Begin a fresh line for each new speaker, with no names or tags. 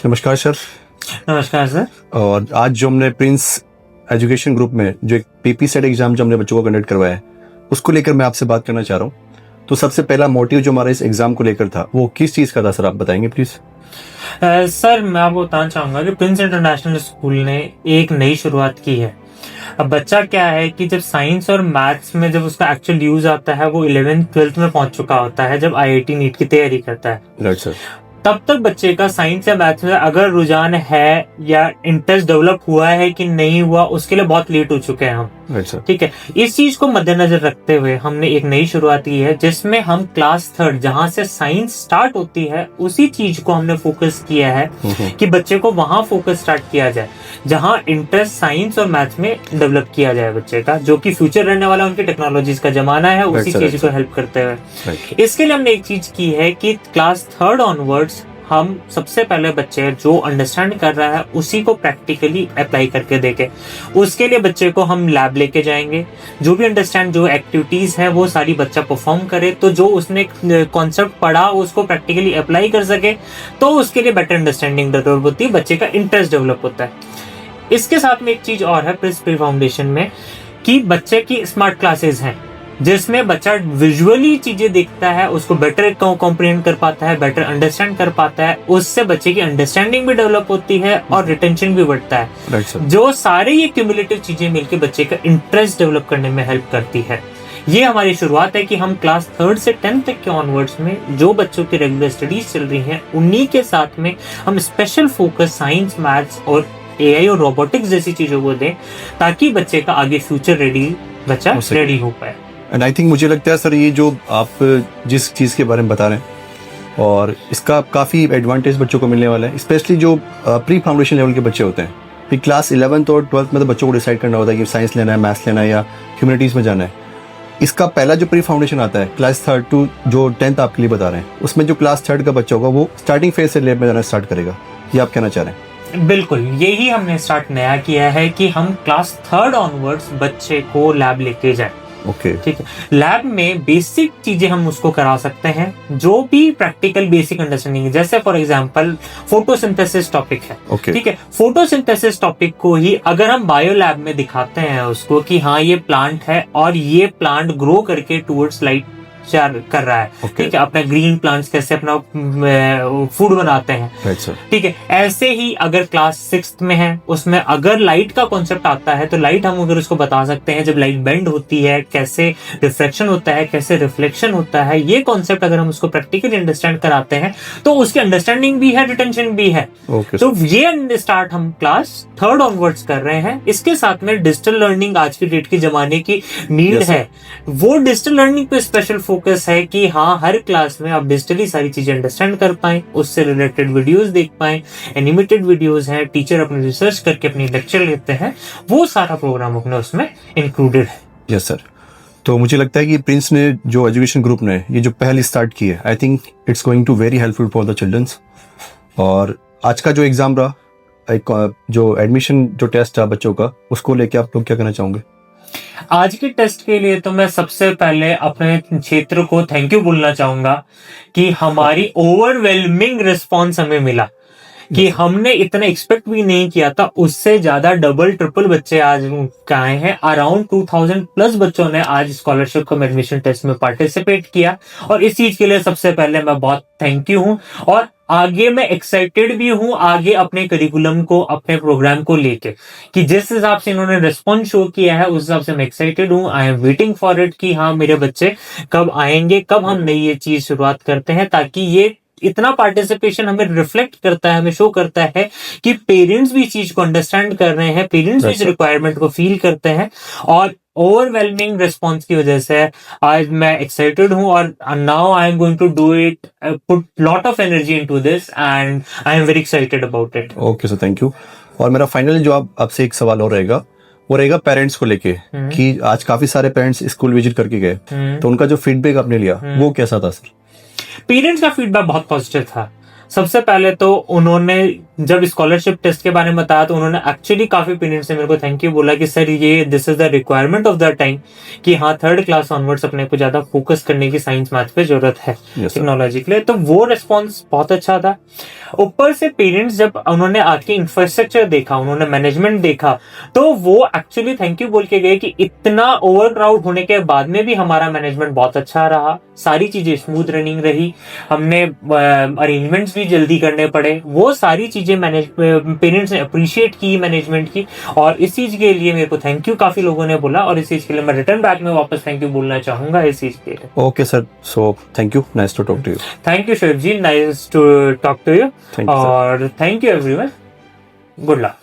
नमस्कार सर।
नमस्कार सर।
और आज जो हमने प्रिंस एजुकेशन ग्रुप में जो एक पीपी सेट एग्जाम जो हमने बच्चों को कंडक्ट करवाया है उसको लेकर मैं आपसे बात करना चाह रहा हूँ। तो सबसे पहला मोटिव जो हमारा इस एग्जाम को लेकर था वो किस चीज़ का था सर, आप बताएंगे प्लीज।
सर मैं आपको बताना चाहूंगा कि प्रिंस इंटरनेशनल स्कूल ने एक नई शुरुआत की है। अब बच्चा क्या है कि जब साइंस और मैथ्स में जब उसका एक्चुअल यूज आता है वो 11th-12th में पहुंच चुका होता है, जब आईआईटी नीट की तैयारी करता है।
Right sir.
तब तक बच्चे का साइंस या मैथ्स में अगर रुझान है या इंटरेस्ट डेवलप हुआ है कि नहीं हुआ, उसके लिए बहुत लेट हो चुके हैं हम।
Right sir.
ठीक है, इस चीज को मद्देनजर रखते हुए हमने एक नई शुरुआत की है जिसमें हम क्लास 3 जहां से साइंस स्टार्ट होती है उसी चीज को हमने फोकस किया है कि बच्चे को वहां फोकस स्टार्ट किया जाए जहां इंटरेस्ट साइंस और मैथ्स में डेवलप किया जाए बच्चे का, जो कि फ्यूचर रहने वाला उनकी टेक्नोलॉजीज का जमाना है, उसी चीज को हेल्प करते हुए। इसके लिए हमने एक चीज की है कि क्लास 3 ऑनवर्ड्स हम सबसे पहले बच्चे जो अंडरस्टैंड कर रहा है उसी को प्रैक्टिकली अप्लाई करके देखे। उसके लिए बच्चे को हम लैब लेके जाएंगे, जो भी अंडरस्टैंड जो एक्टिविटीज है वो सारी बच्चा परफॉर्म करे, तो जो उसने कॉन्सेप्ट पढ़ा उसको प्रैक्टिकली अप्लाई कर सके, तो उसके लिए बेटर अंडरस्टैंडिंग डेवलप होती है, बच्चे का इंटरेस्ट डेवलप होता है। इसके साथ में एक चीज और है प्रिंस प्री फाउंडेशन में कि बच्चे की स्मार्ट क्लासेस हैं जिसमें बच्चा विजुअली चीजें देखता है, उसको बेटर कॉम्प्रिहेंड कर पाता है, बेटर अंडरस्टैंड कर पाता है, उससे बच्चे की अंडरस्टैंडिंग भी डेवलप होती है और रिटेंशन भी बढ़ता है। जो सारे ये क्यूमुलेटिव चीजें मिलकर बच्चे का इंटरेस्ट डेवलप करने में हेल्प करती है। ये हमारी शुरुआत है कि हम क्लास 3 से 10 तक के ऑनवर्ड्स में जो बच्चों की रेगुलर स्टडीज चल रही हैं उन्हीं के साथ में हम स्पेशल फोकस साइंस, मैथ्स और एआई और रोबोटिक्स जैसी चीजों को दें ताकि बच्चे का आगे फ्यूचर रेडी बच्चा रेडी हो पाए।
एंड आई थिंक मुझे लगता है सर ये जो आप जिस चीज़ के बारे में बता रहे हैं और इसका काफ़ी एडवांटेज बच्चों को मिलने वाला है, स्पेशली जो प्री फाउंडेशन लेवल के बच्चे होते हैं। फिर क्लास 11th और 12th में तो बच्चों को डिसाइड करना होता है कि साइंस लेना है, मैथ्स लेना है या ह्यूमैनिटीज़ में जाना है। इसका पहला जो प्री फाउंडेशन आता है क्लास 3 टू जो 10th आपके लिए बता रहे हैं, उसमें जो क्लास 3 का बच्चा होगा वो स्टार्टिंग फेज से लैब में जाना स्टार्ट करेगा। ये आप कहना चाह रहे हैं?
बिल्कुल, यही हमने स्टार्ट नया किया है कि हम क्लास 3 ऑनवर्ड्स बच्चे को लैब लेके जाएं। ठीक है, लैब में बेसिक चीजें हम उसको करा सकते हैं, जो भी प्रैक्टिकल बेसिक अंडरस्टैंडिंग, जैसे फॉर एग्जांपल फोटोसिंथेसिस टॉपिक है। ठीक है, फोटोसिंथेसिस टॉपिक को ही अगर हम बायो लैब में दिखाते हैं उसको कि हाँ ये प्लांट है और ये प्लांट ग्रो करके टुवर्ड्स लाइट कर रहा है। ठीक है, अपना ग्रीन प्लांट्स कैसे अपना फूड बनाते हैं। ठीक है, ऐसे ही अगर क्लास 6 में है उसमें अगर लाइट का कॉन्सेप्ट आता है तो लाइट हम अगर उसको बता सकते हैं, जब लाइट बेंड होती है कैसे रिफ्रैक्शन होता है, कैसे रिफ्लेक्शन होता है, ये कॉन्सेप्ट अगर हम उसको प्रैक्टिकली अंडरस्टैंड कराते हैं तो उसकी अंडरस्टैंडिंग भी है, रिटेंशन भी है। तो ये स्टार्ट हम क्लास 3 ऑनवर्ड्स कर रहे हैं। इसके साथ में डिजिटल लर्निंग आज की डेट की जमाने की नीड है, वो डिजिटल लर्निंग पे स्पेशल फोकस है कि हाँ हर क्लास में आप डिजिटली सारी चीजें अंडरस्टैंड कर पाएं, उससे रिलेटेड वीडियोस देख पाएं, एनिमेटेड वीडियोस हैं, टीचर अपने रिसर्च करके अपनी लेक्चर लेते हैं, वो सारा प्रोग्राम अपने उसमें इंक्लूडेड है।
Yes sir. तो मुझे लगता है कि प्रिंस ने जो एजुकेशन ग्रुप ने ये जो पहल स्टार्ट की है, I think it's going to very helpful for the childrens. और आज का जो एग्जाम रहा, एक जो एडमिशन जो टेस्ट था बच्चों का, उसको लेके आप लोग क्या कहना चाहोगे?
आज के टेस्ट के लिए तो मैं सबसे पहले अपने क्षेत्र को थैंक यू बोलना चाहूंगा कि हमारी ओवरवेलमिंग रिस्पॉन्स हमें मिला कि हमने इतना एक्सपेक्ट भी नहीं किया था, उससे ज्यादा डबल ट्रिपल बच्चे आज आए हैं। अराउंड 2000 प्लस बच्चों ने आज स्कॉलरशिप कम एडमिशन टेस्ट में पार्टिसिपेट किया और इस चीज के लिए सबसे पहले मैं बहुत थैंक यू हूं। और आगे मैं एक्साइटेड भी हूं आगे अपने करिकुलम को, अपने प्रोग्राम को लेके, कि जिस हिसाब से इन्होंने रिस्पॉन्स शो किया है उस हिसाब से मैं एक्साइटेड हूं। I am waiting for it कि हाँ मेरे बच्चे कब आएंगे, कब हम नई ये चीज शुरुआत करते हैं, ताकि ये इतना पार्टिसिपेशन हमें रिफ्लेक्ट करता है, हमें शो करता है कि पेरेंट्स भी इस चीज को अंडरस्टैंड कर रहे हैं, पेरेंट्स भी इस रिक्वायरमेंट को फील करते हैं। और ओवरवेलमिंग रिस्पॉन्स की वजह से आज मैं एक्साइटेड हूं और now I am going to do it, put lot of energy into this and I am very excited about it.
Okay sir, thank you. और मेरा फाइनल जो आपसे एक सवाल और रहेगा वो रहेगा पेरेंट्स को लेके, कि आज काफी सारे पेरेंट्स स्कूल विजिट करके गए, तो उनका जो फीडबैक आपने लिया वो कैसा था सर?
पेरेंट्स का फीडबैक बहुत पॉजिटिव था। सबसे पहले तो उन्होंने जब स्कॉलरशिप टेस्ट के बारे में बताया तो उन्होंने एक्चुअली काफी पेरेंट्स ने मेरे को थैंक यू बोला कि सर ये this is the requirement of the time कि हाँ 3rd क्लास ऑनवर्ड्स अपने को ज्यादा फोकस करने की साइंस मैथ पे जरूरत है टेक्नोलॉजी के लिए। तो वो रिस्पॉन्स बहुत अच्छा था। ऊपर से पेरेंट्स जब उन्होंने आके इंफ्रास्ट्रक्चर देखा, उन्होंने मैनेजमेंट देखा, तो वो एक्चुअली थैंक यू बोल के गए कि इतना ओवर क्राउड होने के बाद में भी हमारा मैनेजमेंट बहुत अच्छा रहा, सारी चीजें स्मूथ रनिंग रही, हमने अरेंजमेंट्स भी जल्दी करने पड़े, वो सारी चीजें पेरेंट्स ने अप्रिशिएट की मैनेजमेंट की। और इस चीज के लिए मेरे को थैंक यू काफी लोगों ने बोला, और इस चीज के लिए मैं रिटर्न बैक में वापस थैंक यू बोलना चाहूंगा इस चीज के लिए।
Okay sir, so thank you, nice to talk to you.
Thank you Shoaib ji, nice to talk to you, और thank you everyone, good luck.